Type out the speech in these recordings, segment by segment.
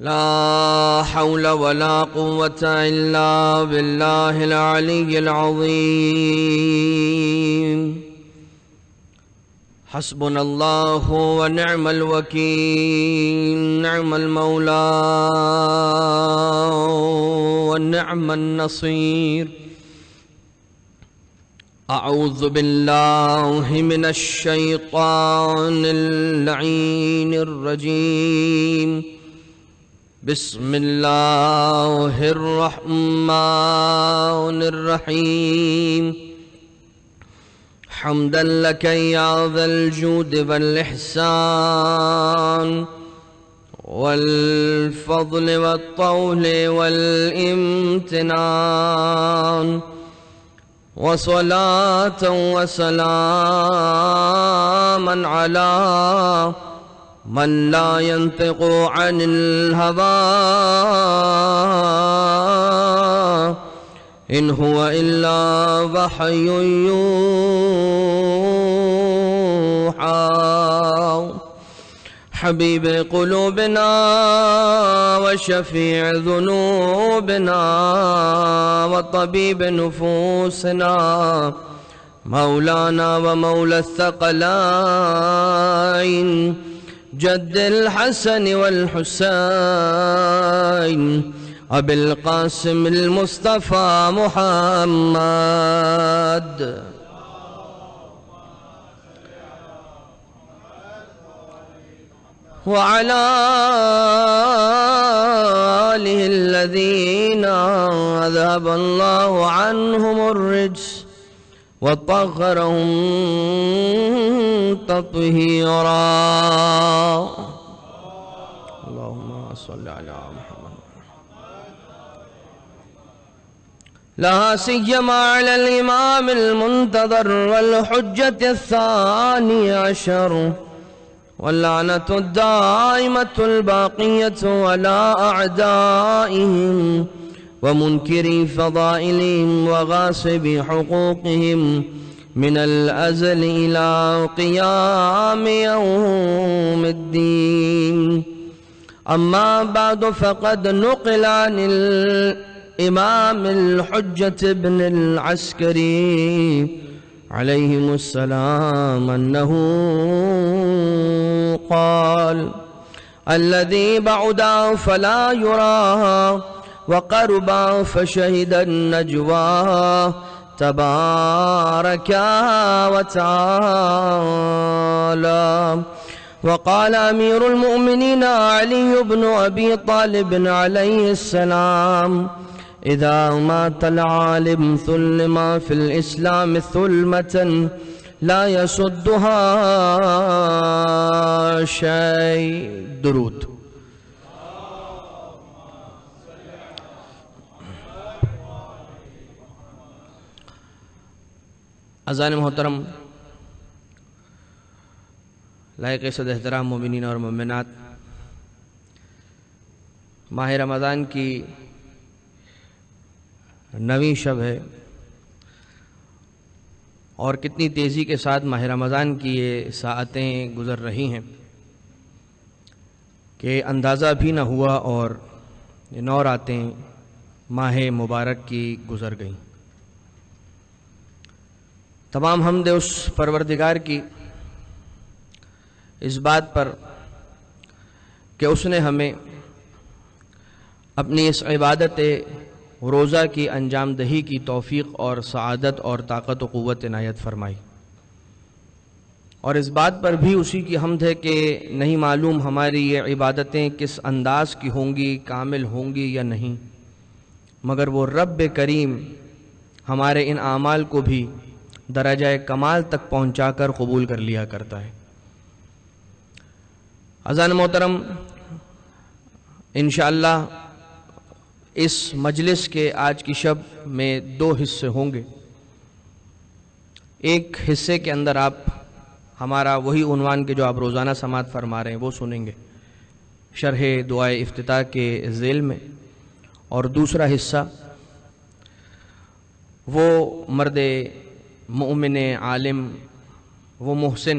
لا حول ولا قوة إلا بالله العلي العظيم. حسبنا الله ونعم الوكيل، نعم المولى ونعم النصير. أعوذ بالله من الشيطان اللعين الرجيم. بسم الله الرحمن الرحيم. حمدا لك يا ذا الجود والإحسان والفضل والطول والامتنان، وصلاة وسلاما على من لا ينطق عن الهوى إن هو إلا وحي يوحى. حبيب قلوبنا وشفيع ذنوبنا وطبيب نفوسنا، مولانا ومولى الثقلين جد الحسن والحسين أبي القاسم المصطفى محمد. وعلى آله الذين أذهب الله عنهم الرجس وطهرهم تطهيرا. اللهم صل على محمد. لا سيما على الإمام المنتظر والحجة الثاني عشر، واللعنة الدائمة الباقية على أعدائهم ومنكري فضائلهم وغاصبي حقوقهم من الأزل إلى قيام يوم الدين. أما بعد، فقد نقل عن الإمام الحجة ابن العسكري عليهم السلام أنه قال: الذي بعد فلا يرى وقرب فشهد النجوى تبارك وتعالى. وقال أمير المؤمنين علي بن أبي طالب عليه السلام: إذا مات العالم ثلم في الإسلام ثلمة لا يصدها شيء. درود. اذان محترم، لائق صد احترام مومنین اور مومنات، ماہ رمضان کی نویں شب ہے، اور کتنی تیزی کے ساتھ ماہ رمضان کی یہ ساعتیں گزر رہی ہیں کہ اندازہ بھی نہ ہوا اور یہ 9 راتیں ماہ مبارک کی گزر گئیں۔ تمام حمد اس پروردگار کی اس بات پر کہ اس نے ہمیں اپنی اس عبادت روزہ کی انجام دہی کی توفیق اور سعادت اور طاقت و قوت عنایت فرمائی، اور اس بات پر بھی اسی کی حمد ہے کہ نہیں معلوم ہماری یہ عبادتیں کس انداز کی ہوں گی، کامل ہوں گی یا نہیں، مگر وہ رب کریم ہمارے ان اعمال کو بھی درجہ کمال تک پہنچا کر قبول کر لیا کرتا ہے۔ اذان محترم، انشاءاللہ اس مجلس کے آج کی شب میں 2 حصے ہوں گے۔ ایک حصے کے اندر آپ ہمارا وہی عنوان کے جو آپ روزانہ سماعت فرما رہے ہیں وہ سنیں گے شرح دعائے افتتاح کے ذیل میں، اور دوسرا حصہ وہ مرد مومن عالم، وہ محسن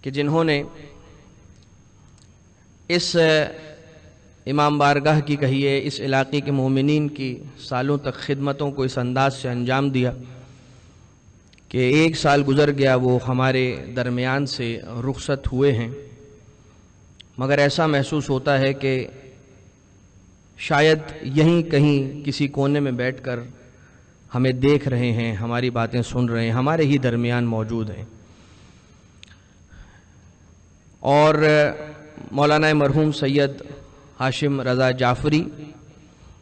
کہ جنہوں نے اس امام بارگاہ کی کہیے اس علاقے کے مومنین کی سالوں تک خدمتوں کو اس انداز سے انجام دیا کہ 1 سال گزر گیا وہ ہمارے درمیان سے رخصت ہوئے ہیں، مگر ایسا محسوس ہوتا ہے کہ شاید یہیں کہیں کسی کونے میں بیٹھ کر ہمیں دیکھ رہے ہیں، ہماری باتیں سن رہے ہیں، ہمارے ہی درمیان موجود ہیں۔ اور مولانا مرحوم سید ہاشم رضا جعفری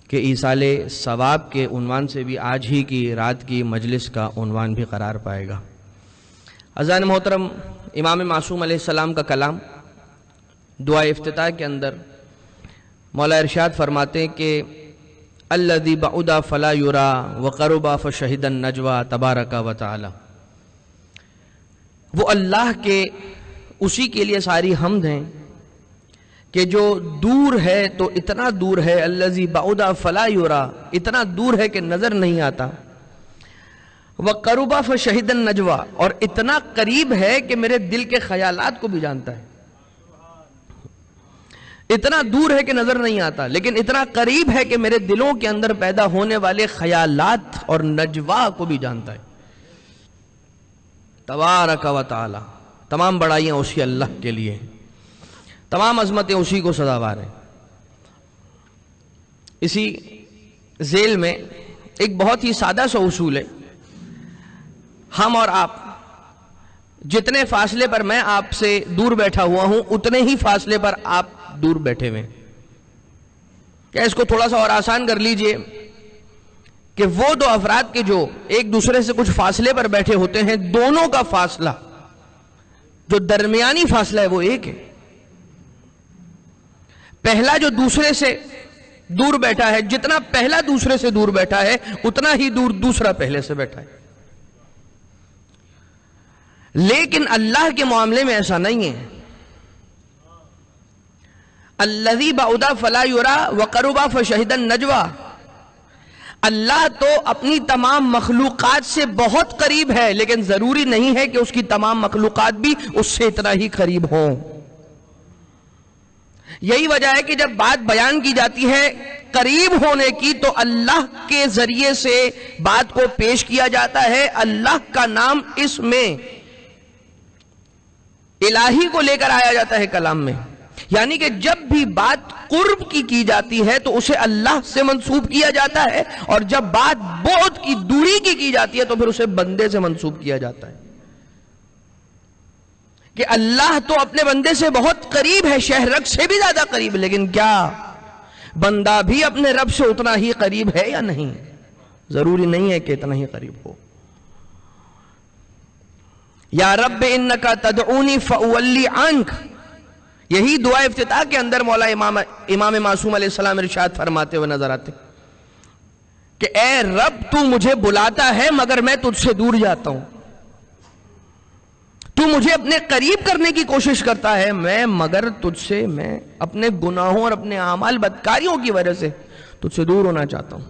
کے ایصال ثواب کے عنوان سے بھی آج ہی کی رات کی مجلس کا عنوان بھی قرار پائے گا۔ عزیزان محترم، امام معصوم علیہ السلام کا کلام دعا افتتاح کے اندر مولا ارشاد فرماتے ہیں کہ الذی بعد فلا یرا وقرب فشہد النجوى تبارک و تعالی، وہ اللہ کے اسی کے لیے ساری حمد ہیں کہ جو دور ہے تو اتنا دور ہے، الذی بعد فلا یرا، اتنا دور ہے کہ نظر نہیں آتا، وقرب فشہد النجوى، اور اتنا قریب ہے کہ میرے دل کے خیالات کو بھی جانتا ہے۔ اتنا دور ہے کہ نظر نہیں آتا، لیکن اتنا قریب ہے کہ میرے دلوں کے اندر پیدا ہونے والے خیالات اور نجوا کو بھی جانتا ہے۔ تبارک و تعالی، تمام بڑائیاں اسی اللہ کے لیے، تمام عظمتیں اسی کو سزاوار ہیں۔ اسی ذیل میں ایک بہت ہی سادہ سا اصول ہے، ہم اور آپ جتنے فاصلے پر میں آپ سے دور بیٹھا ہوا ہوں اتنے ہی فاصلے پر آپ دور بیٹھے ہوئے۔ کیا اس کو تھوڑا سا اور آسان کر لیجئے کہ وہ دو افراد کے جو ایک دوسرے سے کچھ فاصلے پر بیٹھے ہوتے ہیں، دونوں کا فاصلہ جو درمیانی فاصلہ ہے وہ ایک ہے۔ پہلا جو دوسرے سے دور بیٹھا ہے، جتنا پہلا دوسرے سے دور بیٹھا ہے اتنا ہی دور دوسرا پہلے سے بیٹھا ہے۔ لیکن اللہ کے معاملے میں ایسا نہیں ہے۔ الذی بعد فلا یرا وقرب فشہد النجوى، اللہ تو اپنی تمام مخلوقات سے بہت قریب ہے، لیکن ضروری نہیں ہے کہ اس کی تمام مخلوقات بھی اس سے اتنا ہی قریب ہوں۔ یہی وجہ ہے کہ جب بات بیان کی جاتی ہے قریب ہونے کی تو اللہ کے ذریعے سے بات کو پیش کیا جاتا ہے، اللہ کا نام اس میں الہی کو لے کر آیا جاتا ہے کلام میں، یعنی کہ جب بھی بات قرب کی جاتی ہے تو اسے اللہ سے منسوب کیا جاتا ہے، اور جب بات بعد کی دوری کی جاتی ہے تو پھر اسے بندے سے منسوب کیا جاتا ہے۔ کہ اللہ تو اپنے بندے سے بہت قریب ہے، شہرک سے بھی زیادہ قریب، لیکن کیا بندہ بھی اپنے رب سے اتنا ہی قریب ہے یا نہیں؟ ضروری نہیں ہے کہ اتنا ہی قریب ہو۔ یا رب انکا تدعونی فاولی عنک، یہی دعا افتتاح کے اندر مولا امام معصوم علیہ السلام ارشاد فرماتے ہوئے نظر آتے کہ اے رب تو مجھے بلاتا ہے مگر میں تجھ سے دور جاتا ہوں، تو مجھے اپنے قریب کرنے کی کوشش کرتا ہے، مگر تجھ سے میں اپنے گناہوں اور اپنے اعمال بدکاریوں کی وجہ سے تجھ سے دور ہونا چاہتا ہوں۔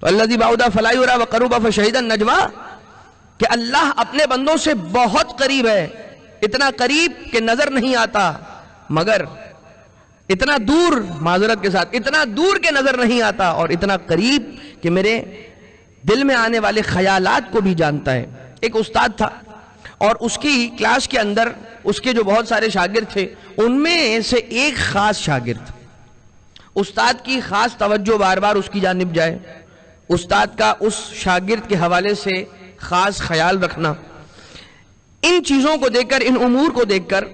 تو الذی بعد فلا یرا وقرب فشہد النجوى، کہ اللہ اپنے بندوں سے بہت قریب ہے، اتنا قریب کہ نظر نہیں آتا، مگر اتنا دور، معذرت کے ساتھ، اتنا دور کہ نظر نہیں آتا، اور اتنا قریب کہ میرے دل میں آنے والے خیالات کو بھی جانتا ہے۔ ایک استاد تھا اور اس کی کلاس کے اندر اس کے جو بہت سارے شاگرد تھے، ان میں سے ایک خاص شاگرد، استاد کی خاص توجہ بار بار اس کی جانب جائے، استاد کا اس شاگرد کے حوالے سے خاص خیال رکھنا، ان چیزوں کو دیکھ کر، ان امور کو دیکھ کر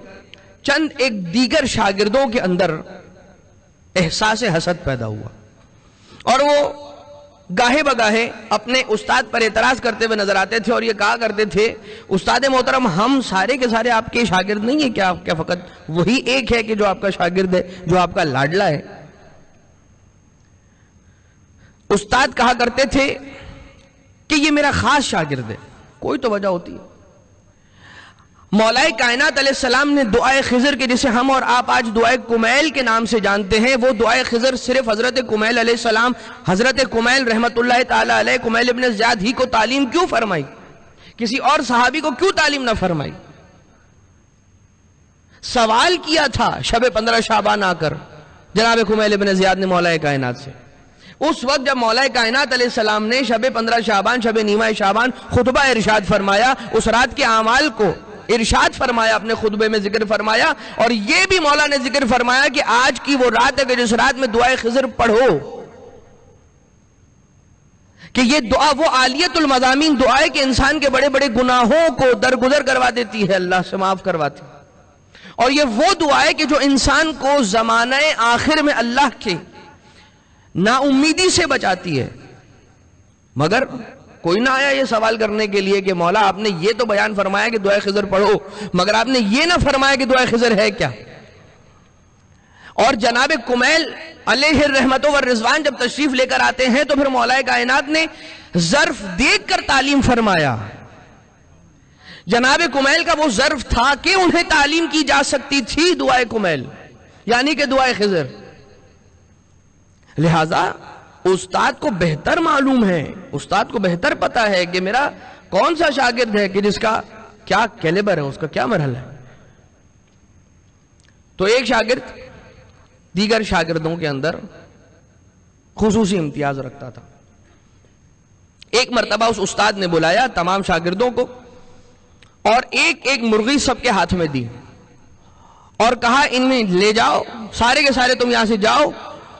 چند ایک دیگر شاگردوں کے اندر احساس حسد پیدا ہوا، اور وہ گاہے بگاہے اپنے استاد پر اعتراض کرتے ہوئے نظر آتے تھے، اور یہ کہا کرتے تھے استاد محترم ہم سارے کے سارے آپ کے شاگرد نہیں ہیں کیا؟ کیا فقط وہی ایک ہے کہ جو آپ کا شاگرد ہے، جو آپ کا لاڈلا ہے؟ استاد کہا کرتے تھے کہ یہ میرا خاص شاگرد ہے، کوئی تو وجہ ہوتی ہے۔ مولا کائنات علیہ السلام نے دعائے خضر کے، جسے ہم اور آپ آج دعائے کمیل کے نام سے جانتے ہیں، وہ دعائے خضر صرف حضرت کمیل علیہ السلام، حضرت کمیل رحمت اللہ تعالی علیہ، کمیل ابن زیاد ہی کو تعلیم کیوں فرمائی؟ کسی اور صحابی کو کیوں تعلیم نہ فرمائی؟ سوال کیا تھا شب 15 شعبان آ کر جناب خمیل بن زیاد نے مولا کائنات سے. اس وقت جب مولا کائنات علیہ السلام نے شب 15 شعبان شب نیمہ شعبان خطبہ ارشاد فرمایا, اس رات کے اعمال کو ارشاد فرمایا, اپنے خطبے میں ذکر فرمایا, اور یہ بھی مولا نے ذکر فرمایا کہ آج کی وہ رات ہے کہ جس رات میں دعائے خضر پڑھو, کہ یہ دعا وہ عالیت المضامین دعا ہے کہ انسان کے بڑے بڑے گناہوں کو درگزر کروا دیتی ہے, اللہ سے معاف کرواتی. اور یہ وہ دعا ہے کہ جو انسان کو زمانہ آخر میں اللہ کے نا امیدی سے بچاتی ہے. مگر کوئی نہ آیا یہ سوال کرنے کے لیے کہ مولا آپ نے یہ تو بیان فرمایا کہ دعائے خضر پڑھو, مگر آپ نے یہ نہ فرمایا کہ دعائے خضر ہے کیا. اور جناب کمیل علیہ الرحمت والرضوان جب تشریف لے کر آتے ہیں تو پھر مولا کائنات نے ظرف دیکھ کر تعلیم فرمایا. جناب کمیل کا وہ ظرف تھا کہ انہیں تعلیم کی جا سکتی تھی دعائے کمیل, یعنی کہ دعائے خضر. لہذا استاد کو بہتر معلوم ہے, استاد کو بہتر پتا ہے کہ میرا کون سا شاگرد ہے کہ جس کا کیا کیلیبر ہے, اس کا کیا مرحلہ ہے. تو ایک شاگرد دیگر شاگردوں کے اندر خصوصی امتیاز رکھتا تھا. ایک مرتبہ اس استاد نے بلایا تمام شاگردوں کو اور ایک ایک مرغی سب کے ہاتھ میں دی اور کہا ان میں لے جاؤ, سارے کے سارے تم یہاں سے جاؤ,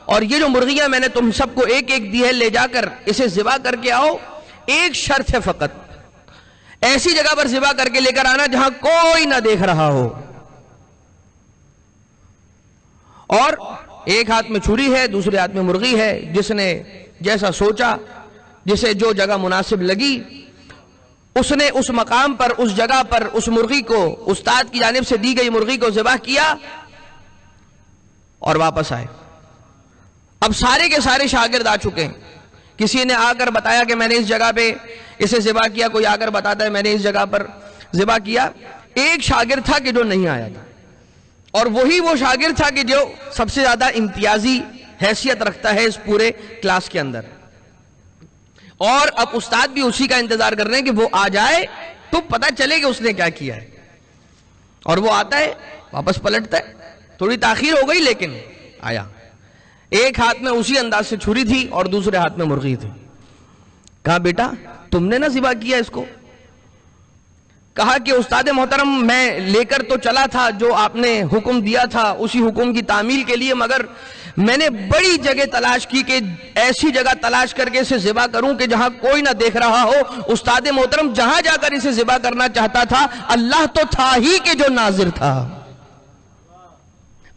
اور یہ جو مرغیاں میں نے تم سب کو ایک ایک دی ہے لے جا کر اسے ذبح کر کے آؤ. ایک شرط ہے فقط, ایسی جگہ پر ذبح کر کے لے کر آنا جہاں کوئی نہ دیکھ رہا ہو, اور ایک ہاتھ میں چھری ہے دوسرے ہاتھ میں مرغی ہے. جس نے جیسا سوچا, جسے جو جگہ مناسب لگی, اس نے اس مقام پر اس جگہ پر اس مرغی کو استاد کی جانب سے دی گئی مرغی کو ذبح کیا اور واپس آئے. اب سارے کے سارے شاگرد آ چکے ہیں. کسی نے آ کر بتایا کہ میں نے اس جگہ پہ اسے ذبح کیا, کوئی آ کر بتاتا ہے میں نے اس جگہ پر ذبح کیا. ایک شاگرد تھا کہ جو نہیں آیا تھا, اور وہی وہ شاگرد تھا کہ جو سب سے زیادہ امتیازی حیثیت رکھتا ہے اس پورے کلاس کے اندر. اور اب استاد بھی اسی کا انتظار کر رہے ہیں کہ وہ آ جائے تو پتہ چلے کہ اس نے کیا کیا ہے. اور وہ آتا ہے واپس پلٹتا ہے. تھوڑی تاخیر ہو گئی لیکن آیا. ایک ہاتھ میں اسی انداز سے چھری تھی اور دوسرے ہاتھ میں مرغی تھی. کہا بیٹا تم نے نہ ذبح کیا اس کو؟ کہا کہ استاد محترم میں لے کر تو چلا تھا جو آپ نے حکم دیا تھا اسی حکم کی تعمیل کے لیے, مگر میں نے بڑی جگہ تلاش کی کہ ایسی جگہ تلاش کر کے اسے ذبح کروں کہ جہاں کوئی نہ دیکھ رہا ہو. استاد محترم جہاں جا کر اسے ذبح کرنا چاہتا تھا اللہ تو تھا ہی کہ جو ناظر تھا,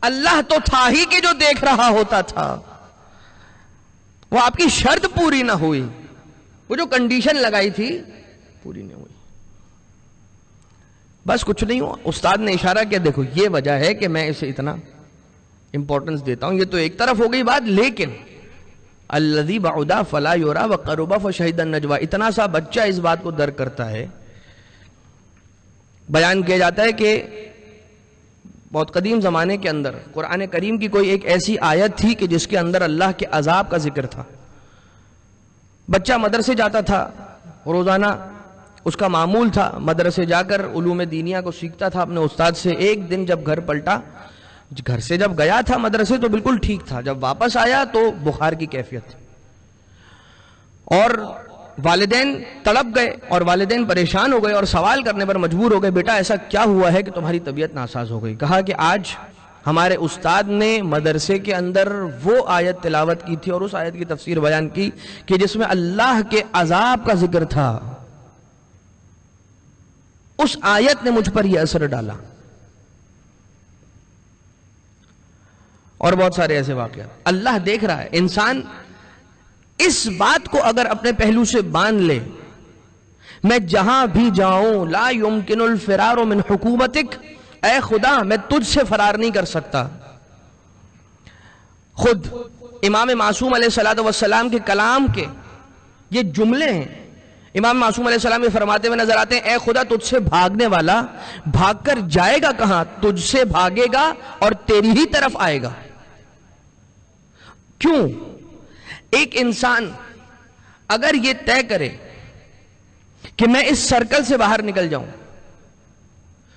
اللہ تو تھا ہی کہ جو دیکھ رہا ہوتا تھا. وہ آپ کی شرط پوری نہ ہوئی, وہ جو کنڈیشن لگائی تھی پوری نہیں ہوئی. بس کچھ نہیں ہوا. استاد نے اشارہ کیا دیکھو یہ وجہ ہے کہ میں اسے اتنا امپورٹنس دیتا ہوں. یہ تو ایک طرف ہو گئی بات, لیکن الذی بعدا فلا یرا وقربا فشہد النجوا, اتنا سا بچہ اس بات کو درک کرتا ہے. بیان کیا جاتا ہے کہ بہت قدیم زمانے کے اندر قرآن کریم کی کوئی ایک ایسی آیت تھی کہ جس کے اندر اللہ کے عذاب کا ذکر تھا. بچہ مدرسے جاتا تھا, روزانہ اس کا معمول تھا مدرسے جا کر علوم دینیہ کو سیکھتا تھا اپنے استاد سے. ایک دن جب گھر پلٹا, گھر سے جب گیا تھا مدرسے تو بالکل ٹھیک تھا, جب واپس آیا تو بخار کی کیفیت تھی, اور والدین تڑپ گئے اور والدین پریشان ہو گئے اور سوال کرنے پر مجبور ہو گئے بیٹا ایسا کیا ہوا ہے کہ تمہاری طبیعت ناساز ہو گئی؟ کہا کہ آج ہمارے استاد نے مدرسے کے اندر وہ آیت تلاوت کی تھی اور اس آیت کی تفسیر بیان کی کہ جس میں اللہ کے عذاب کا ذکر تھا. اس آیت نے مجھ پر یہ اثر ڈالا. اور بہت سارے ایسے واقعات. اللہ دیکھ رہا ہے. انسان اس بات کو اگر اپنے پہلو سے باندھ لے, میں جہاں بھی جاؤں لا یمکن الفرار من حکومتک, اے خدا میں تجھ سے فرار نہیں کر سکتا. خود امام معصوم علیہ السلام کے کلام کے یہ جملے ہیں. امام معصوم علیہ السلام یہ فرماتے ہوئے نظر آتے ہیں اے خدا تجھ سے بھاگنے والا بھاگ کر جائے گا کہاں؟ تجھ سے بھاگے گا اور تیری ہی طرف آئے گا. کیوں؟ ایک انسان اگر یہ طے کرے کہ میں اس سرکل سے باہر نکل جاؤں,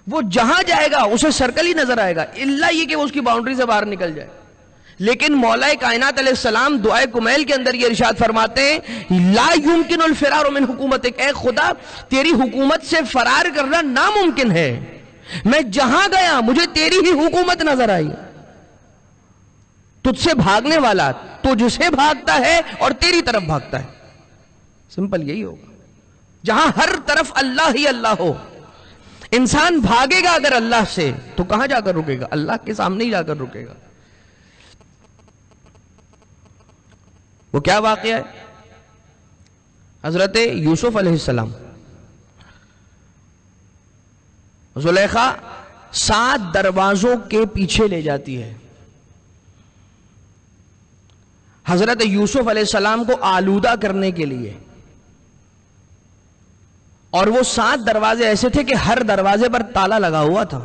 وہ جہاں جائے گا اسے سرکل ہی نظر آئے گا، الا یہ کہ وہ اس کی باؤنڈری سے باہر نکل جائے. لیکن مولا کائنات علیہ السلام دعائے کمیل کے اندر یہ ارشاد فرماتے ہیں لا یمکن الفرار من حکومتک، اے خدا تیری حکومت سے فرار کرنا ناممکن ہے. میں جہاں گیا مجھے تیری ہی حکومت نظر آئی. تجھ سے بھاگنے والا تجھ سے بھاگتا ہے اور تیری طرف بھاگتا ہے. سمپل یہی ہوگا. جہاں ہر طرف اللہ ہی اللہ ہو، انسان بھاگے گا اگر اللہ سے تو کہاں جا کر رکے گا؟ اللہ کے سامنے ہی جا کر رکے گا. وہ کیا واقعہ ہے؟ حضرت یوسف علیہ السلام، زلیخا 7 دروازوں کے پیچھے لے جاتی ہے. حضرت یوسف علیہ السلام کو آلودہ کرنے کے لیے، اور وہ 7 دروازے ایسے تھے کہ ہر دروازے پر تالا لگا ہوا تھا.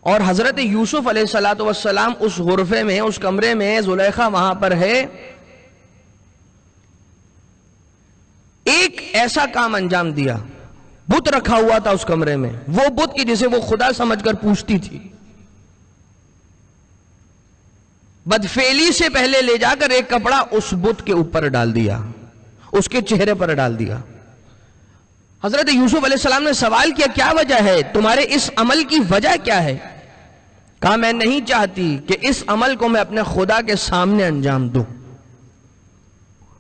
اور حضرت یوسف علیہ السلام اس غرفے میں، اس کمرے میں، زلیخا وہاں پر ہے. ایک ایسا کام انجام دیا، بت رکھا ہوا تھا اس کمرے میں، وہ بت کی جسے وہ خدا سمجھ کر پوچھتی تھی. بدفعلی سے پہلے لے جا کر ایک کپڑا اس بت کے اوپر ڈال دیا، اس کے چہرے پر ڈال دیا. حضرت یوسف علیہ السلام نے سوال کیا کیا وجہ ہے تمہارے اس عمل کی؟ وجہ کیا ہے؟ کہا میں نہیں چاہتی کہ اس عمل کو میں اپنے خدا کے سامنے انجام دوں.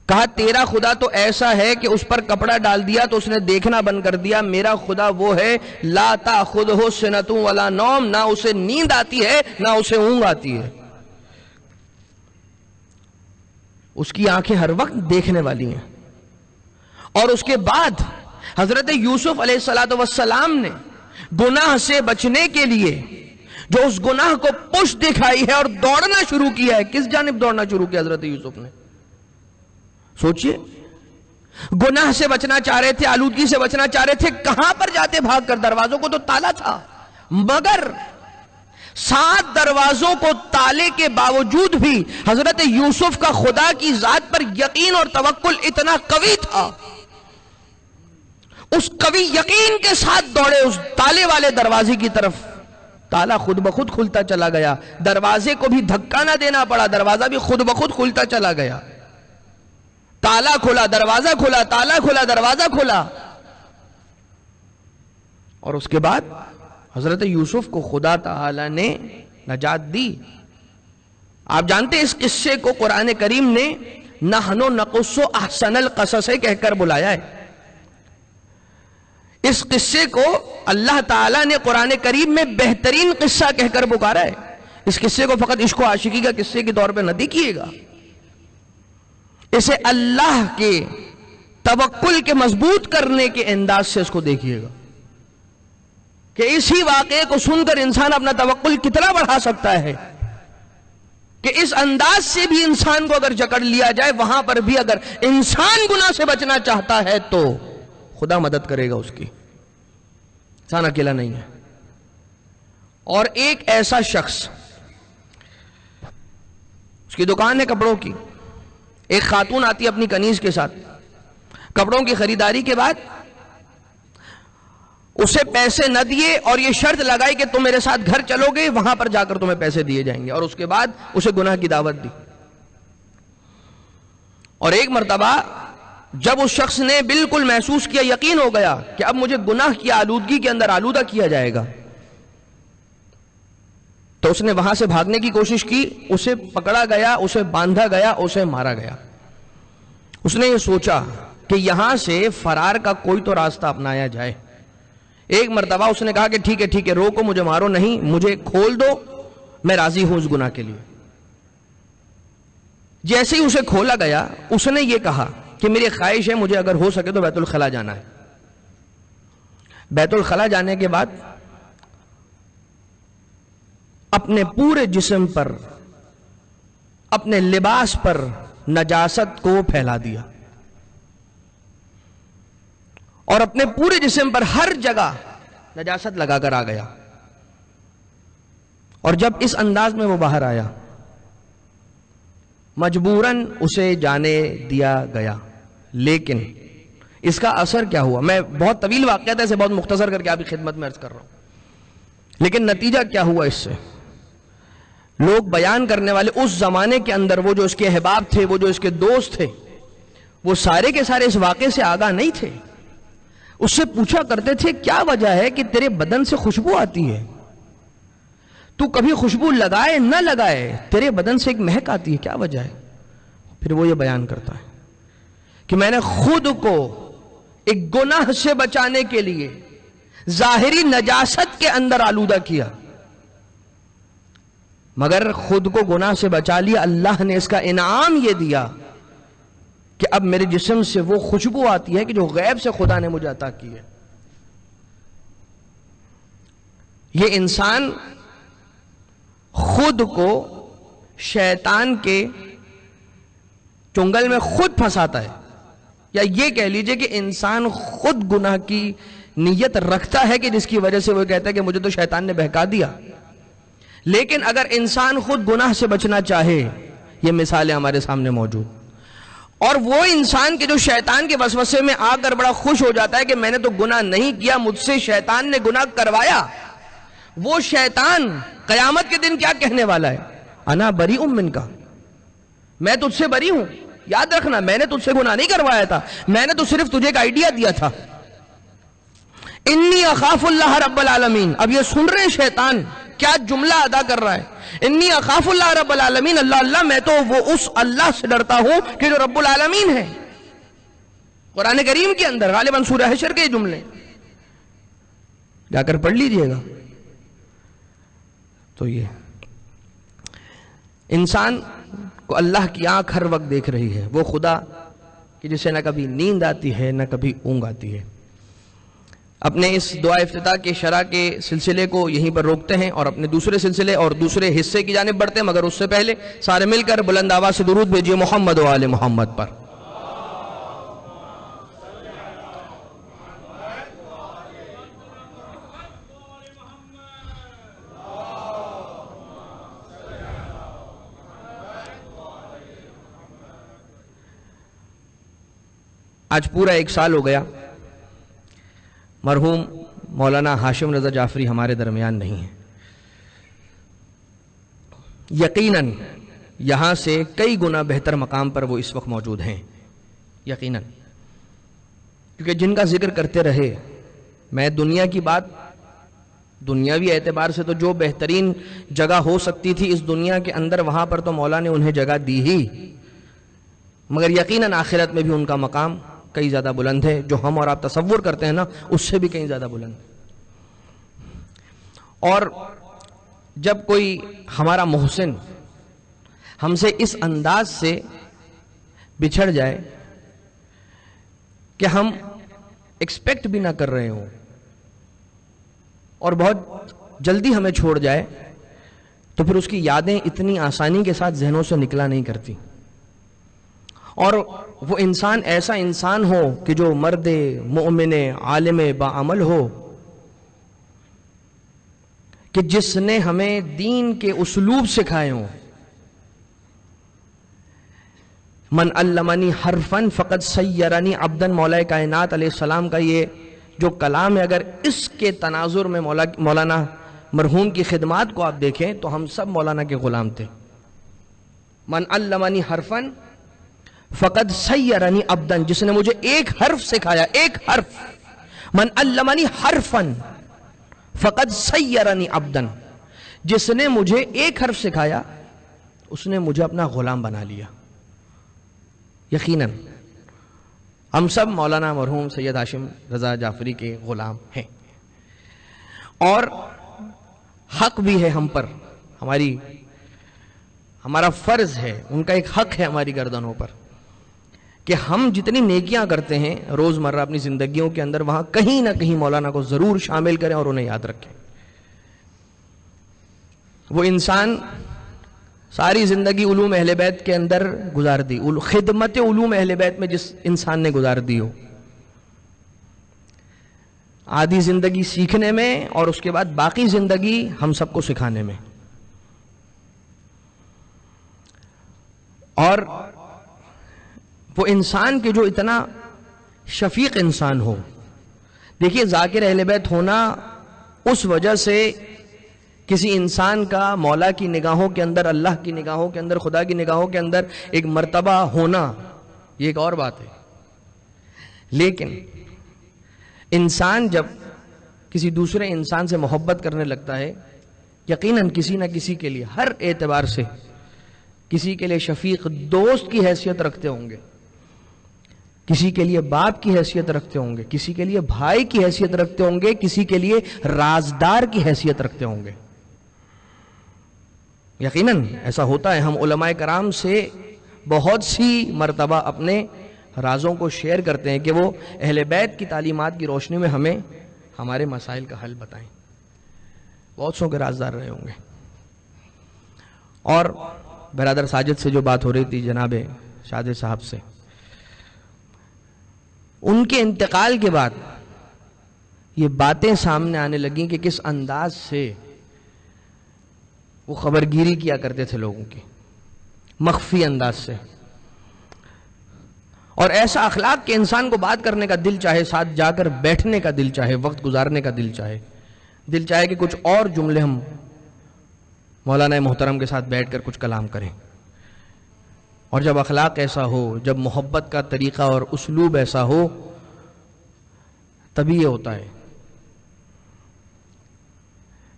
کہا تیرا خدا تو ایسا ہے کہ اس پر کپڑا ڈال دیا تو اس نے دیکھنا بند کر دیا. میرا خدا وہ ہے لا تأخذہ سنۃ ولا نوم، نہ اسے نیند آتی ہے نہ اسے اونگ آتی ہے. اس کی آنکھیں ہر وقت دیکھنے والی ہیں. اور اس کے بعد حضرت یوسف علیہ السلام نے گناہ سے بچنے کے لیے جو اس گناہ کو پشت دکھائی ہے اور دوڑنا شروع کیا ہے. کس جانب دوڑنا شروع کیا حضرت یوسف نے؟ سوچئے، گناہ سے بچنا چاہ رہے تھے، آلودگی سے بچنا چاہ رہے تھے. کہاں پر جاتے بھاگ کر؟ دروازوں کو تو تالا تھا، مگر 7 دروازوں کو تالے کے باوجود بھی حضرت یوسف کا خدا کی ذات پر یقین اور توکل اتنا قوی تھا. اس قوی یقین کے ساتھ دوڑے اس تالے والے دروازے کی طرف. تالا خود بخود کھلتا چلا گیا، دروازے کو بھی دھکا نہ دینا پڑا، دروازہ بھی خود بخود کھلتا چلا گیا. تالا کھلا، دروازہ کھلا، تالا کھلا، دروازہ کھلا. اور اس کے بعد حضرت یوسف کو خدا تعالی نے نجات دی. آپ جانتے ہیں اس قصے کو قرآن کریم نے نحن نقص احسن القصص کہہ کر بلایا ہے. اس قصے کو اللہ تعالیٰ نے قرآن کریم میں بہترین قصہ کہہ کر پکارا ہے. اس قصے کو فقط عشق و عاشقی کا قصے کے طور پہ نہ دیکھیے گا، اسے اللہ کے توکل کے مضبوط کرنے کے انداز سے اس کو دیکھیے گا کہ اسی واقعے کو سن کر انسان اپنا توکل کتنا بڑھا سکتا ہے. کہ اس انداز سے بھی انسان کو اگر جکڑ لیا جائے، وہاں پر بھی اگر انسان گناہ سے بچنا چاہتا ہے تو خدا مدد کرے گا اس کی. انسان اکیلا نہیں ہے. اور ایک ایسا شخص، اس کی دکان ہے کپڑوں کی، ایک خاتون آتی اپنی کنیز کے ساتھ، کپڑوں کی خریداری کے بعد اسے پیسے نہ دیے اور یہ شرط لگائی کہ تم میرے ساتھ گھر چلو گے، وہاں پر جا کر تمہیں پیسے دیے جائیں گے. اور اس کے بعد اسے گناہ کی دعوت دی. اور ایک مرتبہ جب اس شخص نے بالکل محسوس کیا، یقین ہو گیا کہ اب مجھے گناہ کی آلودگی کے اندر آلودہ کیا جائے گا، تو اس نے وہاں سے بھاگنے کی کوشش کی. اسے پکڑا گیا، اسے باندھا گیا، اسے مارا گیا. اس نے یہ سوچا کہ یہاں سے فرار کا کوئی تو راستہ اپنایا جائے. ایک مرتبہ اس نے کہا کہ ٹھیک ہے روکو، مجھے مارو نہیں، مجھے کھول دو، میں راضی ہوں اس گناہ کے لیے. جیسے ہی اسے کھولا گیا، اس نے یہ کہا کہ میری خواہش ہے مجھے اگر ہو سکے تو بیت الخلا جانا ہے. بیت الخلا جانے کے بعد اپنے پورے جسم پر، اپنے لباس پر نجاست کو پھیلا دیا اور اپنے پورے جسم پر ہر جگہ نجاست لگا کر آ گیا. اور جب اس انداز میں وہ باہر آیا، مجبوراً اسے جانے دیا گیا. لیکن اس کا اثر کیا ہوا؟ میں بہت طویل واقعہ تھا، اسے بہت مختصر کر کے آپ کی خدمت میں عرض کر رہا ہوں، لیکن نتیجہ کیا ہوا اس سے؟ لوگ بیان کرنے والے اس زمانے کے اندر، وہ جو اس کے احباب تھے، وہ جو اس کے دوست تھے، وہ سارے کے سارے اس واقعے سے آگاہ نہیں تھے۔ اس سے پوچھا کرتے تھے کیا وجہ ہے کہ تیرے بدن سے خوشبو آتی ہے، تو کبھی خوشبو لگائے نہ لگائے تیرے بدن سے ایک مہک آتی ہے، کیا وجہ ہے؟ پھر وہ یہ بیان کرتا ہے کہ میں نے خود کو ایک گناہ سے بچانے کے لیے ظاہری نجاست کے اندر آلودہ کیا، مگر خود کو گناہ سے بچا لیا، اللہ نے اس کا انعام یہ دیا کہ اب میرے جسم سے وہ خوشبو آتی ہے کہ جو غیب سے خدا نے مجھے عطا کی ہے۔ یہ انسان خود کو شیطان کے چنگل میں خود پھنساتا ہے، یا یہ کہہ لیجئے کہ انسان خود گناہ کی نیت رکھتا ہے کہ جس کی وجہ سے وہ کہتا ہے کہ مجھے تو شیطان نے بہکا دیا۔ لیکن اگر انسان خود گناہ سے بچنا چاہے، یہ مثالیں ہمارے سامنے موجود، اور وہ انسان کے جو شیطان کے وسوسے میں آ کر بڑا خوش ہو جاتا ہے کہ میں نے تو گناہ نہیں کیا، مجھ سے شیطان نے گناہ کروایا، وہ شیطان قیامت کے دن کیا کہنے والا ہے؟ انا بریء منک، میں تجھ سے بری ہوں، یاد رکھنا میں نے تجھ سے گناہ نہیں کروایا تھا، میں نے تو صرف تجھے ایک آئیڈیا دیا تھا۔ انی اخاف اللہ رب العالمین، اب یہ سن رہے ہیں شیطان کیا جملہ ادا کر رہا ہے، انی اخاف اللہ رب العالمین، اللہ میں تو وہ اس اللہ سے ڈرتا ہوں کہ جو رب العالمین ہے۔ قرآن کریم کے اندر غالباً سورہ حشر کے جملے جا کر پڑھ لیجئے گا۔ تو یہ انسان کو اللہ کی آنکھ ہر وقت دیکھ رہی ہے، وہ خدا کہ جسے نہ کبھی نیند آتی ہے نہ کبھی اونگ آتی ہے۔ اپنے اس دعا افتتاح کے شرح کے سلسلے کو یہیں پر روکتے ہیں اور اپنے دوسرے سلسلے اور دوسرے حصے کی جانب بڑھتے ہیں، مگر اس سے پہلے سارے مل کر بلند آواز سے درود بھیجیے محمد و آل محمد پر۔ آج پورا 1 سال ہو گیا مرحوم مولانا ہاشم رضا جعفری ہمارے درمیان نہیں ہے۔ یقیناً یہاں سے کئی گنا بہتر مقام پر وہ اس وقت موجود ہیں، یقیناً، کیونکہ جن کا ذکر کرتے رہے، میں دنیا کی بات، دنیاوی اعتبار سے تو جو بہترین جگہ ہو سکتی تھی اس دنیا کے اندر، وہاں پر تو مولا نے انہیں جگہ دی ہی، مگر یقیناً آخرت میں بھی ان کا مقام کئی زیادہ بلند ہے، جو ہم اور آپ تصور کرتے ہیں نا اس سے بھی کئی زیادہ بلند۔ اور جب کوئی ہمارا محسن ہم سے اس انداز سے بچھڑ جائے کہ ہم ایکسپیکٹ بھی نہ کر رہے ہوں اور بہت جلدی ہمیں چھوڑ جائے، تو پھر اس کی یادیں اتنی آسانی کے ساتھ ذہنوں سے نکلا نہیں کرتی، اور وہ انسان ایسا انسان ہو کہ جو مرد مومن عالم باعمل ہو، کہ جس نے ہمیں دین کے اسلوب سکھائے ہوں۔ من علمنی حرفا فقد سیرنی عبدا، مولا کائنات علیہ السلام کا یہ جو کلام ہے، اگر اس کے تناظر میں مولانا مرحوم کی خدمات کو آپ دیکھیں تو ہم سب مولانا کے غلام تھے۔ من علمنی حرفا فقد سیرنی عبدا، جس نے مجھے ایک حرف سکھایا، ایک حرف، من علمنی حرفا فقد سیرنی عبدا، جس نے مجھے ایک حرف سکھایا اس نے مجھے اپنا غلام بنا لیا۔ یقیناً ہم سب مولانا مرحوم سید ہاشم رضا جعفری کے غلام ہیں، اور حق بھی ہے ہم پر، ہمارا فرض ہے، ان کا ایک حق ہے ہماری گردنوں پر کہ ہم جتنی نیکیاں کرتے ہیں روزمرہ اپنی زندگیوں کے اندر، وہاں کہیں نہ کہیں مولانا کو ضرور شامل کریں اور انہیں یاد رکھیں۔ وہ انسان ساری زندگی علوم اہل بیت کے اندر گزار دی، خدمت علوم اہل بیت میں جس انسان نے گزار دی ہو، آدھی زندگی سیکھنے میں اور اس کے بعد باقی زندگی ہم سب کو سکھانے میں، اور وہ انسان کے جو اتنا شفیق انسان ہو. دیکھیے ذاکر اہل بیت ہونا اس وجہ سے کسی انسان کا مولا کی نگاہوں کے اندر، اللہ کی نگاہوں کے اندر، خدا کی نگاہوں کے اندر ایک مرتبہ ہونا، یہ ایک اور بات ہے. لیکن انسان جب کسی دوسرے انسان سے محبت کرنے لگتا ہے، یقیناً کسی نہ کسی کے لیے، ہر اعتبار سے کسی کے لیے شفیق دوست کی حیثیت رکھتے ہوں گے، کسی کے لیے باپ کی حیثیت رکھتے ہوں گے، کسی کے لیے بھائی کی حیثیت رکھتے ہوں گے، کسی کے لیے رازدار کی حیثیت رکھتے ہوں گے. یقیناً ایسا ہوتا ہے. ہم علماء کرام سے بہت سی مرتبہ اپنے رازوں کو شیئر کرتے ہیں کہ وہ اہل بیت کی تعلیمات کی روشنی میں ہمیں ہمارے مسائل کا حل بتائیں. بہت سو کے رازدار رہے ہوں گے. اور برادر ساجد سے جو بات ہو رہی تھی جناب شادر صاحب سے، ان کے انتقال کے بعد یہ باتیں سامنے آنے لگیں کہ کس انداز سے وہ خبرگیری کیا کرتے تھے لوگوں کی، مخفی انداز سے. اور ایسا اخلاق کہ انسان کو بات کرنے کا دل چاہے، ساتھ جا کر بیٹھنے کا دل چاہے، وقت گزارنے کا دل چاہے کہ کچھ اور جملے ہم مولانا محترم کے ساتھ بیٹھ کر کچھ کلام کریں. اور جب اخلاق ایسا ہو، جب محبت کا طریقہ اور اسلوب ایسا ہو، تبھی یہ ہوتا ہے.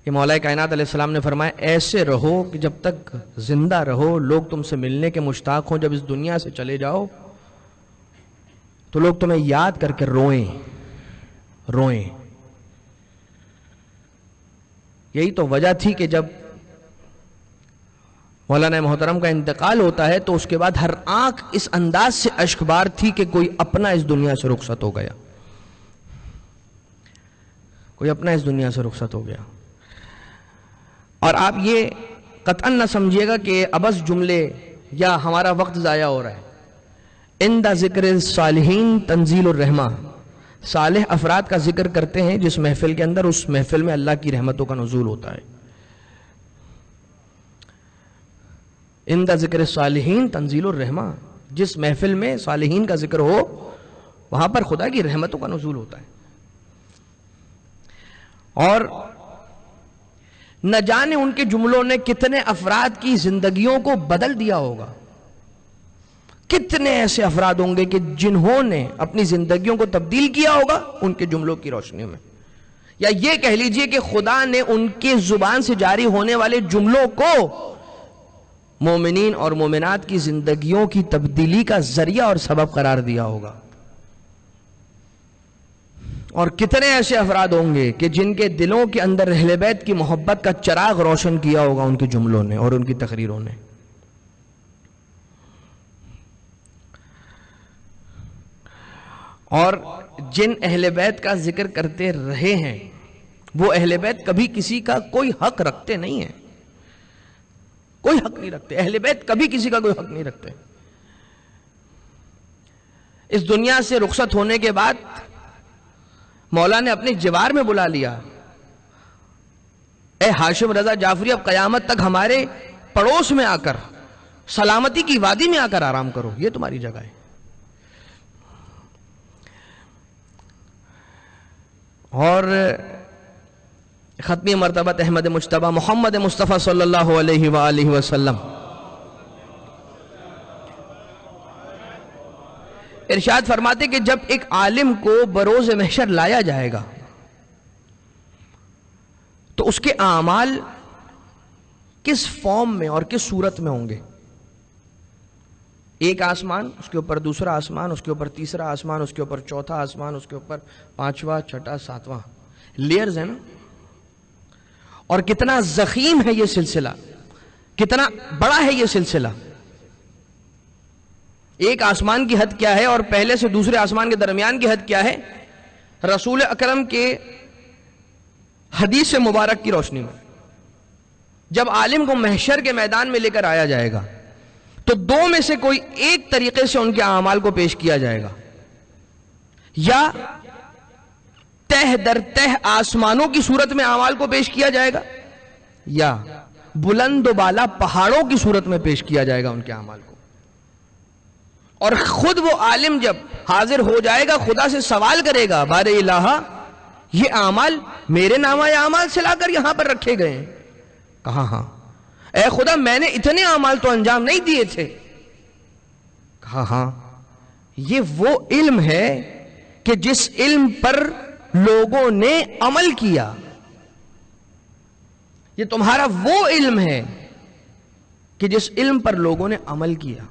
کہ مولا کائنات علیہ السلام نے فرمایا ایسے رہو کہ جب تک زندہ رہو لوگ تم سے ملنے کے مشتاق ہوں، جب اس دنیا سے چلے جاؤ تو لوگ تمہیں یاد کر کے روئیں. یہی تو وجہ تھی کہ جب مولانا محترم کا انتقال ہوتا ہے تو اس کے بعد ہر آنکھ اس انداز سے اشک بار تھی کہ کوئی اپنا اس دنیا سے رخصت ہو گیا، کوئی اپنا اس دنیا سے رخصت ہو گیا. اور آپ یہ قطعاً نہ سمجھیے گا کہ ابس جملے یا ہمارا وقت ضائع ہو رہا ہے. عند ذکر الصالحین تنزیل الرحمہ، صالح افراد کا ذکر کرتے ہیں جس محفل کے اندر، اس محفل میں اللہ کی رحمتوں کا نزول ہوتا ہے. عند ذکر الصالحین تنزیل الرحمہ، جس محفل میں صالحین کا ذکر ہو وہاں پر خدا کی رحمتوں کا نزول ہوتا ہے. اور نہ جانے ان کے جملوں نے کتنے افراد کی زندگیوں کو بدل دیا ہوگا. کتنے ایسے افراد ہوں گے کہ جنہوں نے اپنی زندگیوں کو تبدیل کیا ہوگا ان کے جملوں کی روشنی میں. یا یہ کہہ لیجئے کہ خدا نے ان کے زبان سے جاری ہونے والے جملوں کو مومنین اور مومنات کی زندگیوں کی تبدیلی کا ذریعہ اور سبب قرار دیا ہوگا. اور کتنے ایسے افراد ہوں گے کہ جن کے دلوں کے اندر اہل بیت کی محبت کا چراغ روشن کیا ہوگا ان کے جملوں نے اور ان کی تقریروں نے. اور جن اہل بیت کا ذکر کرتے رہے ہیں وہ اہل بیت کبھی کسی کا کوئی حق رکھتے نہیں ہیں، کوئی حق نہیں رکھتے. اہل بیت کبھی کسی کا کوئی حق نہیں رکھتے. اس دنیا سے رخصت ہونے کے بعد مولا نے اپنے جوار میں بلا لیا، اے ہاشم رضا جعفری اب قیامت تک ہمارے پڑوس میں آ کر، سلامتی کی وادی میں آ کر آرام کرو، یہ تمہاری جگہ ہے. اور ختمی مرتبہ احمد مجتبی محمد مصطفیٰ صلی اللہ علیہ وآلہ وسلم ارشاد فرماتے کہ جب ایک عالم کو بروز محشر لایا جائے گا تو اس کے اعمال کس فارم میں اور کس صورت میں ہوں گے. ایک آسمان، اس کے اوپر دوسرا آسمان، اس کے اوپر تیسرا آسمان، اس کے اوپر چوتھا آسمان، اس کے اوپر پانچواں، چھٹا، ساتواں، لیئرز ہیں نا. اور کتنا زخیم ہے یہ سلسلہ، کتنا بڑا ہے یہ سلسلہ. ایک آسمان کی حد کیا ہے اور پہلے سے دوسرے آسمان کے درمیان کی حد کیا ہے؟ رسول اکرم کے حدیث مبارک کی روشنی میں جب عالم کو محشر کے میدان میں لے کر آیا جائے گا تو دو میں سے کوئی ایک طریقے سے ان کے اعمال کو پیش کیا جائے گا، یا تہ در تہ آسمانوں کی صورت میں اعمال کو پیش کیا جائے گا، یا بلند و بالا پہاڑوں کی صورت میں پیش کیا جائے گا ان کے اعمال کو. اور خود وہ عالم جب حاضر ہو جائے گا، خدا سے سوال کرے گا، بار الہ یہ اعمال میرے نامہ اعمال سے لا کر یہاں پر رکھے گئے ہیں؟ کہا ہاں۔ اے خدا میں نے اتنے اعمال تو انجام نہیں دیے تھے۔ کہا ہاں، یہ وہ علم ہے کہ جس علم پر لوگوں نے عمل کیا، یہ تمہارا وہ علم ہے کہ جس علم پر لوگوں نے عمل کیا۔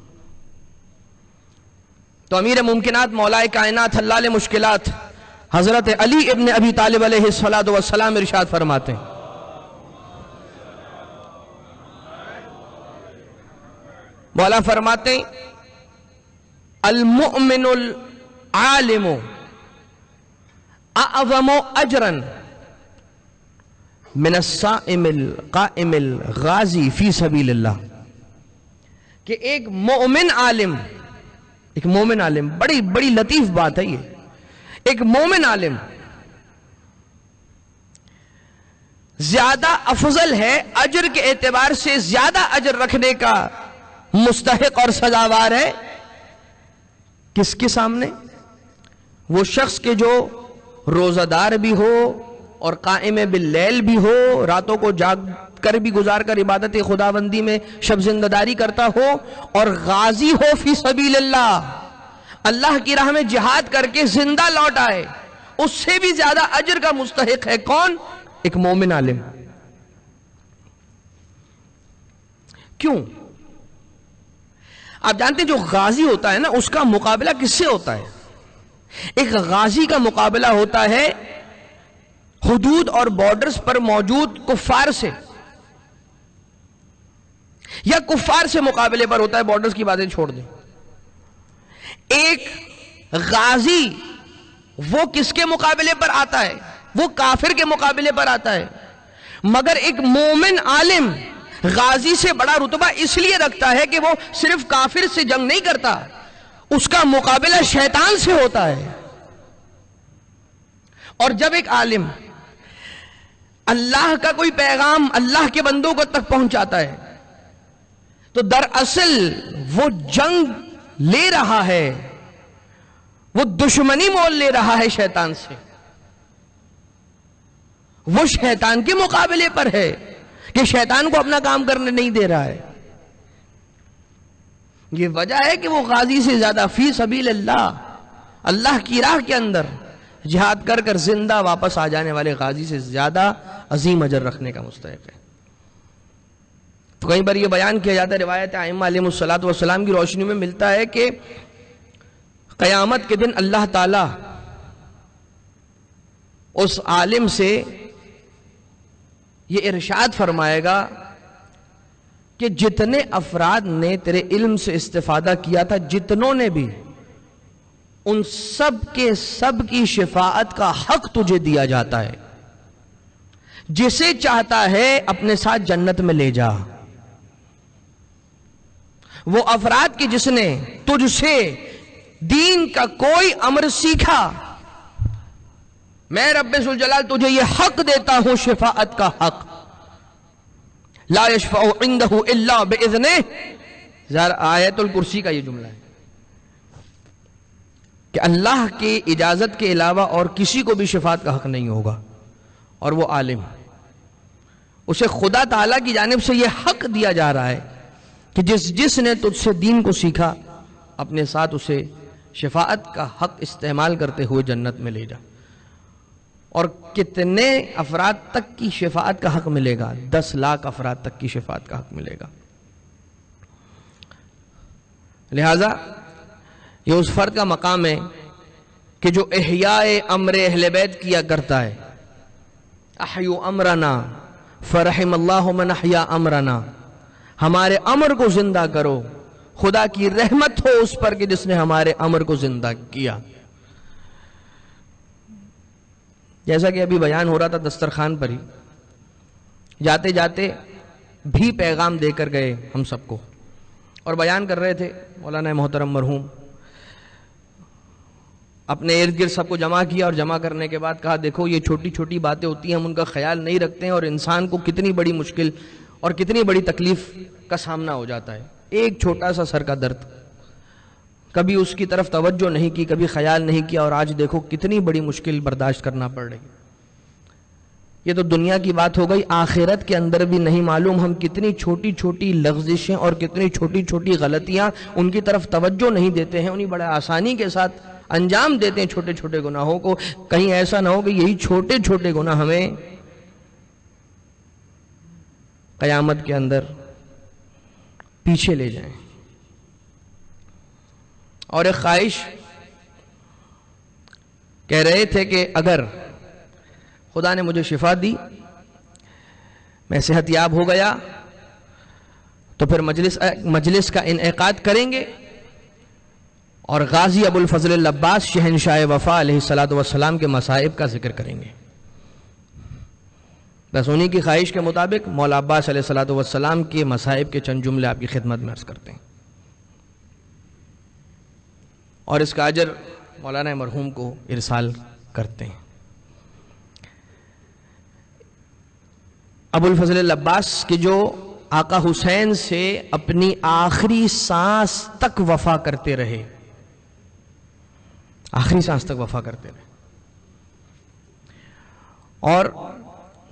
تو امیر ممکنات مولا کائنات حلال مشکلات حضرت علی ابن ابی طالب علیہ السلام ارشاد فرماتے ہیں، مولا فرماتے ہیں المؤمن العالم اعظم اجرا من الصائم القائم الغازی فی سبیل اللہ، کہ ایک مومن عالم، بڑی بڑی لطیف بات ہے یہ، ایک مومن عالم زیادہ افضل ہے، اجر کے اعتبار سے زیادہ اجر رکھنے کا مستحق اور سزاوار ہے کس کے سامنے؟ وہ شخص کے جو روزہ دار بھی ہو اور قائم باللیل بھی ہو، راتوں کو جاگ کر بھی گزار کر عبادت خداوندی میں شب زندہ کرتا ہو، اور غازی ہو فی سبیل اللہ، اللہ کی راہ میں جہاد کر کے زندہ لوٹ آئے، اس سے بھی زیادہ اجر کا مستحق ہے کون؟ ایک مومن عالم۔ کیوں؟ آپ جانتے ہیں جو غازی ہوتا ہے نا، اس کا مقابلہ کس سے ہوتا ہے؟ ایک غازی کا مقابلہ ہوتا ہے حدود اور بارڈرز پر موجود کفار سے، یا کفار سے مقابلے پر ہوتا ہے، بارڈرز کی باتیں چھوڑ دیں۔ ایک غازی وہ کس کے مقابلے پر آتا ہے؟ وہ کافر کے مقابلے پر آتا ہے، مگر ایک مومن عالم غازی سے بڑا رتبہ اس لیے رکھتا ہے کہ وہ صرف کافر سے جنگ نہیں کرتا، اس کا مقابلہ شیطان سے ہوتا ہے۔ اور جب ایک عالم اللہ کا کوئی پیغام اللہ کے بندوں کو تک پہنچاتا ہے تو دراصل وہ جنگ لے رہا ہے، وہ دشمنی مول لے رہا ہے شیطان سے، وہ شیطان کے مقابلے پر ہے کہ شیطان کو اپنا کام کرنے نہیں دے رہا ہے۔ یہ وجہ ہے کہ وہ غازی سے زیادہ فی سبیل اللہ کی راہ کے اندر جہاد کر کر زندہ واپس آ جانے والے غازی سے زیادہ عظیم اجر رکھنے کا مستحق ہے۔ تو کئی بار یہ بیان کیا جاتا ہے، روایت ائمہ علیہ السلام کی روشنی میں ملتا ہے کہ قیامت کے دن اللہ تعالی اس عالم سے یہ ارشاد فرمائے گا کہ جتنے افراد نے تیرے علم سے استفادہ کیا تھا، جتنوں نے بھی، ان سب کے سب کی شفاعت کا حق تجھے دیا جاتا ہے، جسے چاہتا ہے اپنے ساتھ جنت میں لے جا۔ وہ افراد کی جس نے تجھ سے دین کا کوئی امر سیکھا، میں رب ذوالجلال تجھے یہ حق دیتا ہوں، شفاعت کا حق، لا یشفع عندہ الا باذنہ۔ آیت الکرسی کا یہ جملہ ہے کہ اللہ کی اجازت کے علاوہ اور کسی کو بھی شفاعت کا حق نہیں ہوگا، اور وہ عالم، اسے خدا تعالیٰ کی جانب سے یہ حق دیا جا رہا ہے کہ جس نے تجھ سے دین کو سیکھا، اپنے ساتھ اسے شفاعت کا حق استعمال کرتے ہوئے جنت میں لے جا۔ اور کتنے افراد تک کی شفاعت کا حق ملے گا؟ 10 لاکھ افراد تک کی شفاعت کا حق ملے گا۔ لہذا یہ اس فرد کا مقام ہے کہ جو احیاء امر اہل بیت کیا کرتا ہے، احیو امرنا فرحم اللہ من احیا امرنا، ہمارے امر کو زندہ کرو، خدا کی رحمت ہو اس پر کہ جس نے ہمارے امر کو زندہ کیا۔ جیسا کہ ابھی بیان ہو رہا تھا دسترخوان پر ہی، جاتے جاتے بھی پیغام دے کر گئے ہم سب کو، اور بیان کر رہے تھے مولانا محترم مرحوم، اپنے ارد گرد سب کو جمع کیا، اور جمع کرنے کے بعد کہا دیکھو یہ چھوٹی چھوٹی باتیں ہوتی ہیں، ہم ان کا خیال نہیں رکھتے ہیں، اور انسان کو کتنی بڑی مشکل اور کتنی بڑی تکلیف کا سامنا ہو جاتا ہے۔ ایک چھوٹا سا سر کا درد، کبھی اس کی طرف توجہ نہیں کی، کبھی خیال نہیں کیا، اور آج دیکھو کتنی بڑی مشکل برداشت کرنا پڑ رہی۔ یہ تو دنیا کی بات ہو گئی، آخرت کے اندر بھی نہیں معلوم ہم کتنی چھوٹی چھوٹی لغزشیں اور کتنی چھوٹی چھوٹی غلطیاں ان کی طرف توجہ نہیں دیتے ہیں، انہیں بڑے آسانی کے ساتھ انجام دیتے ہیں چھوٹے چھوٹے گناہوں کو۔ کہیں ایسا نہ ہو کہ یہی چھوٹے چھوٹے گناہ ہمیں قیامت کے اندر پیچھے لے جائیں۔ اور ایک خواہش کہہ رہے تھے کہ اگر خدا نے مجھے شفا دی، میں صحت یاب ہو گیا، تو پھر مجلس کا انعقاد کریں گے اور غازی ابو الفضل العباس شہنشاہ وفا علیہ السلام کے مصائب کا ذکر کریں گے۔ بس انہی کی خواہش کے مطابق مولا عباس علیہ السلام کے مصائب کے چند جملے آپ کی خدمت میں عرض کرتے ہیں، اور اس کا اجر مولانا مرحوم کو ارسال کرتے ہیں۔ ابو الفضل العباس کے جو آقا حسین سے اپنی آخری سانس تک وفا کرتے رہے، آخری سانس تک وفا کرتے رہے، اور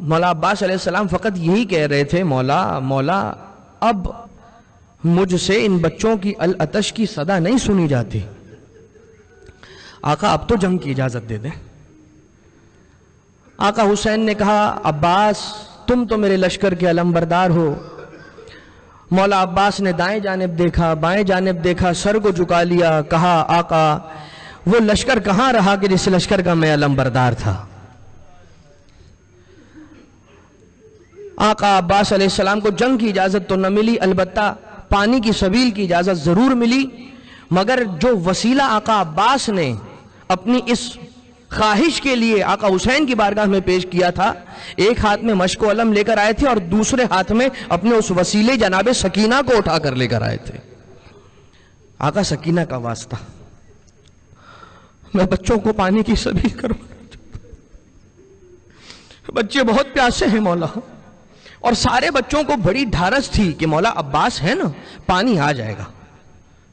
مولا عباس علیہ السلام فقط یہی کہہ رہے تھے، مولا اب مجھ سے ان بچوں کی العطش کی صدا نہیں سنی جاتی، آقا اب تو جنگ کی اجازت دے دیں۔ آقا حسین نے کہا عباس تم تو میرے لشکر کے علمبردار ہو۔ مولا عباس نے دائیں جانب دیکھا، بائیں جانب دیکھا، سر کو جھکا لیا، کہا آقا وہ لشکر کہاں رہا کہ جس لشکر کا میں علمبردار تھا۔ آقا عباس علیہ السلام کو جنگ کی اجازت تو نہ ملی، البتہ پانی کی سبیل کی اجازت ضرور ملی، مگر جو وسیلہ آقا عباس نے اپنی اس خواہش کے لیے آقا حسین کی بارگاہ میں پیش کیا تھا، ایک ہاتھ میں مشک و علم لے کر آئے تھے اور دوسرے ہاتھ میں اپنے اس وسیلے جناب سکینہ کو اٹھا کر لے کر آئے تھے۔ آقا سکینہ کا واسطہ، میں بچوں کو پانی کی سبیل کروانا چاہتا ہوں، بچے بہت پیاسے ہیں مولا، اور سارے بچوں کو بڑی ڈھارس تھی کہ مولا عباس ہے نا، پانی آ جائے گا،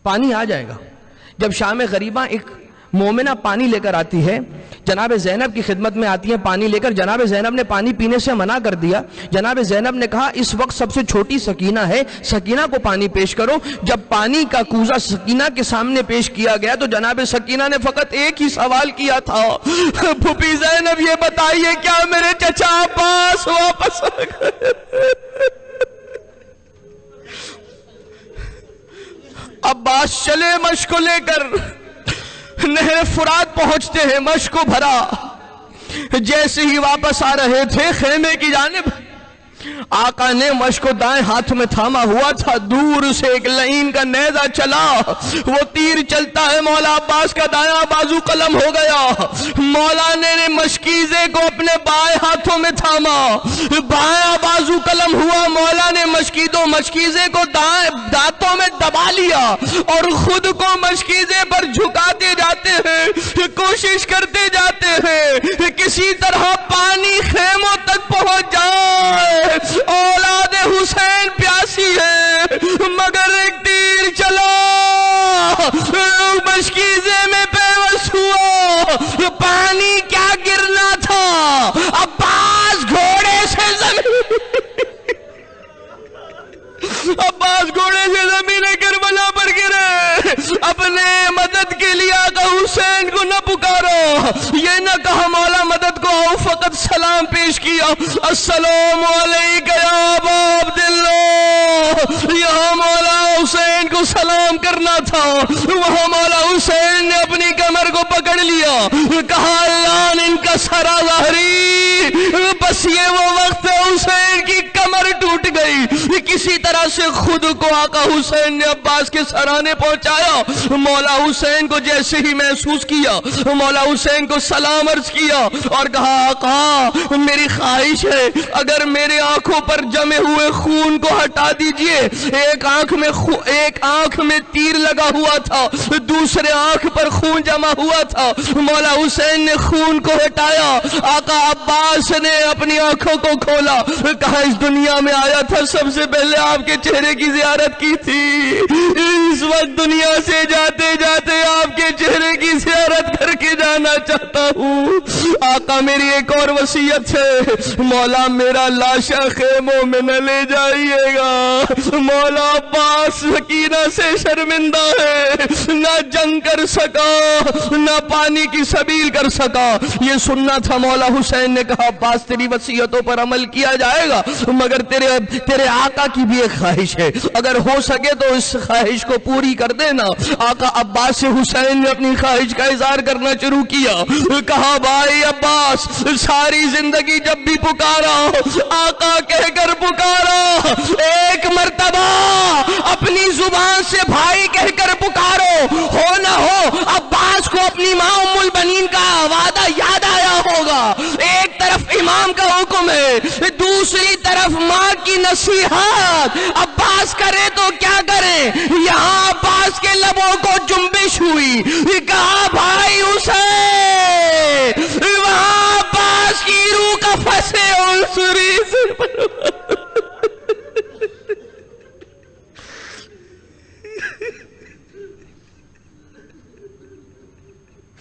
پانی آ جائے گا۔ جب شام غریبہ ایک مومنہ پانی لے کر آتی ہے، جناب زینب کی خدمت میں آتی ہے پانی لے کر، جناب زینب نے پانی پینے سے منع کر دیا، جناب زینب نے کہا اس وقت سب سے چھوٹی سکینہ ہے، سکینہ کو پانی پیش کرو۔ جب پانی کا کوزہ سکینہ کے سامنے پیش کیا گیا تو جناب سکینہ نے فقط ایک ہی سوال کیا تھا، پھوپھی زینب یہ بتائیے کیا میرے چچا عباس واپس آ گئے؟ عباس چلے مشک کو لے کر نہر فرات پہنچتے ہیں، مشک کو بھرا، جیسے ہی واپس آ رہے تھے خیمے کی جانب، آقا نے مشک کو دائیں ہاتھ میں تھاما ہوا تھا، دور سے ایک لعین کا نیزہ چلا، وہ تیر چلتا ہے، مولا عباس کا دایاں بازو قلم ہو گیا، مولا نے مشکیزے کو اپنے بائیں ہاتھوں میں تھاما، بایاں بازو قلم ہوا، مولا نے مشکیزے کو دانتوں میں دبا لیا اور خود کو مشکیزے پر جھکاتے جاتے ہیں، کوشش کرتے جاتے ہیں کسی طرح پانی خیموں تک پہنچ جائے۔ اولاد حسین پیاسی ہے، مگر ایک تیر چلا، مشکیزے میں پیوست ہوا، پانی کیا گرنا تھا، عباس گھوڑے سے زمین کربلا پر گرے۔ اپنے مدد کے لیے آقا حسین کو نہ پکارو، یہ نہ کہا مولا مدد کو آؤ، فقط سلام پیش کیا، السلام علیکہ یا ابا عبداللہ۔ یہاں مولا حسین کو سلام کرنا تھا، وہاں مولا حسین نے اپنی کمر کو پکڑ لیا، کہا اللہ نے ان کا سرا ظاہری، بس یہ وہ وقت ہے حسین کی کمر ٹوٹ گئی، کسی طرح سے خود کو آقا حسین نے عباس کے سرانے پہنچایا۔ مولا حسین کو جیسے ہی محسوس کیا، مولا حسین کو سلام عرض کیا اور کہا آقا میری خواہش ہے اگر میرے آنکھوں پر جمے ہوئے خون کو ہٹا دیجئے، ایک آنکھ میں تیر لگا ہوا تھا، دوسرے آنکھ پر خون جمع ہوا تھا، مولا حسین نے خون کو ہٹایا، آقا عباس نے اپنی آنکھوں کو کھولا، کہا اس دنیا میں آیا تھا سب سے پہلے آپ کے چہرے کی زیارت کی تھی، اس وقت دنیا سے جاتے جاتے آپ کے چہرے کی زیارت کر کے جانا چاہتا ہوں۔ آقا میری ایک اور وصیت ہے، مولا میرا لاشا خیموں میں نہ لے جائیے گا۔ مولا عباس سکینہ سے شرمندہ ہے، نہ جنگ کر سکا نہ پانی کی سبیل کر سکا۔ یہ سننا تھا۔ مولا حسین نے کہا عباس تیری وصیتوں پر عمل کیا جائے گا، مگر تیرے آقا کی بھی ایک خواہش ہے، اگر ہو سکے تو اس خواہش کو پوری کر دینا۔ آقا عباس سے حسین نے اپنی خواہش کا اظہار کرنا شروع کیا، کہا بھائی عباس ساری زندگی جب بھی پکارا آقا کہہ کر پکارا، ایک مرتبہ اپنی زبان سے بھائی کہہ کر پکارو، ہو نہ ہو عباس کو اپنی ماں ام البنین کا وعدہ یاد آیا ہوگا۔ ایک طرف امام کا حکم ہے، دوسری طرف ماں کی نصیحت، عباس کرے تو کیا کریں؟ یہاں عباس کے لبوں کو جنبش ہوئی، کہا بھائی حسین، وہاں عباس کی روح کا پھنسے عنصری سے